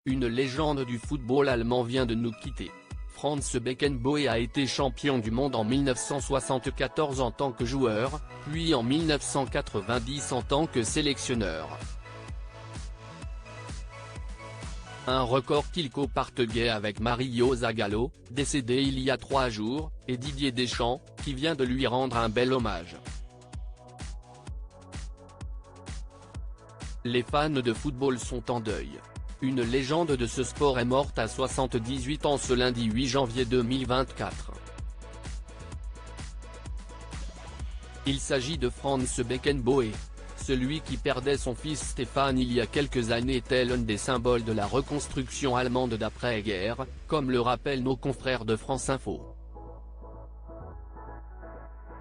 Une légende du football allemand vient de nous quitter. Franz Beckenbauer a été champion du monde en 1974 en tant que joueur, puis en 1990 en tant que sélectionneur. Un record qu'il copartageait avec Mario Zagallo, décédé il y a 3 jours, et Didier Deschamps, qui vient de lui rendre un bel hommage. Les fans de football sont en deuil. Une légende de ce sport est morte à 78 ans ce lundi 8 janvier 2024. Il s'agit de Franz Beckenbauer. Celui qui perdait son fils Stéphane il y a quelques années était l'un des symboles de la reconstruction allemande d'après-guerre, comme le rappellent nos confrères de France Info.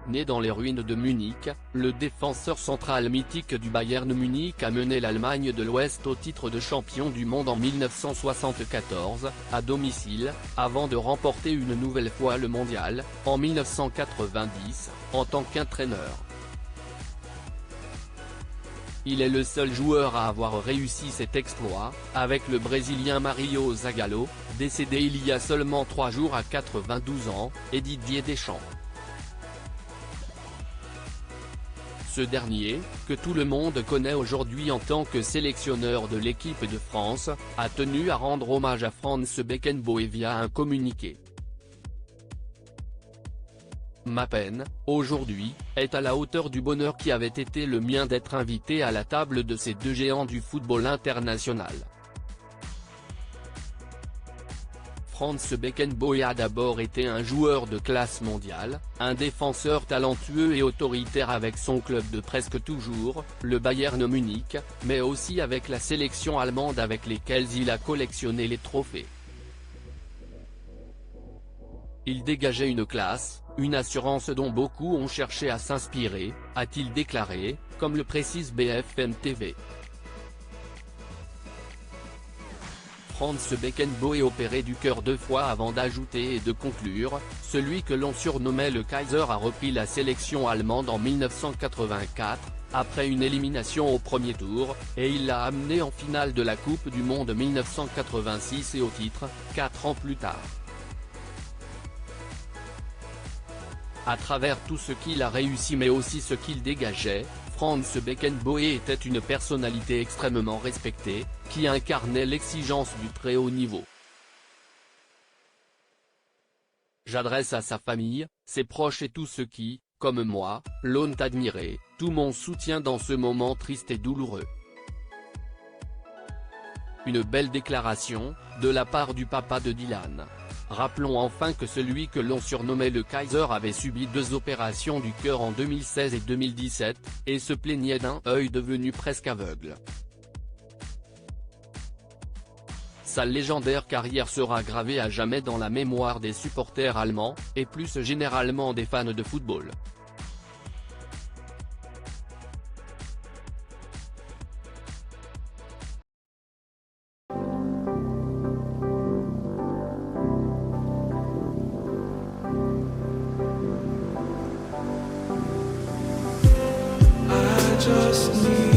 Né dans les ruines de Munich, le défenseur central mythique du Bayern Munich a mené l'Allemagne de l'Ouest au titre de champion du monde en 1974, à domicile, avant de remporter une nouvelle fois le mondial, en 1990, en tant qu'entraîneur. Il est le seul joueur à avoir réussi cet exploit, avec le Brésilien Mario Zagallo, décédé il y a seulement 3 jours à 92 ans, et Didier Deschamps. Ce dernier, que tout le monde connaît aujourd'hui en tant que sélectionneur de l'équipe de France, a tenu à rendre hommage à Franz Beckenbauer via un communiqué. Ma peine, aujourd'hui, est à la hauteur du bonheur qui avait été le mien d'être invité à la table de ces deux géants du football international. Franz Beckenbauer a d'abord été un joueur de classe mondiale, un défenseur talentueux et autoritaire avec son club de presque toujours, le Bayern Munich, mais aussi avec la sélection allemande avec lesquelles il a collectionné les trophées. Il dégageait une classe, une assurance dont beaucoup ont cherché à s'inspirer, a-t-il déclaré, comme le précise BFM TV. Franz Beckenbauer opérait du cœur 2 fois avant d'ajouter et de conclure, celui que l'on surnommait le Kaiser a repris la sélection allemande en 1984, après une élimination au premier tour, et il l'a amené en finale de la Coupe du Monde 1986 et au titre, 4 ans plus tard. À travers tout ce qu'il a réussi mais aussi ce qu'il dégageait, Franz Beckenbauer était une personnalité extrêmement respectée, qui incarnait l'exigence du très haut niveau. J'adresse à sa famille, ses proches et tous ceux qui, comme moi, l'ont admiré, tout mon soutien dans ce moment triste et douloureux. Une belle déclaration, de la part du papa de Dylan. Rappelons enfin que celui que l'on surnommait le Kaiser avait subi 2 opérations du cœur en 2016 et 2017, et se plaignait d'un œil devenu presque aveugle. Sa légendaire carrière sera gravée à jamais dans la mémoire des supporters allemands, et plus généralement des fans de football. Just need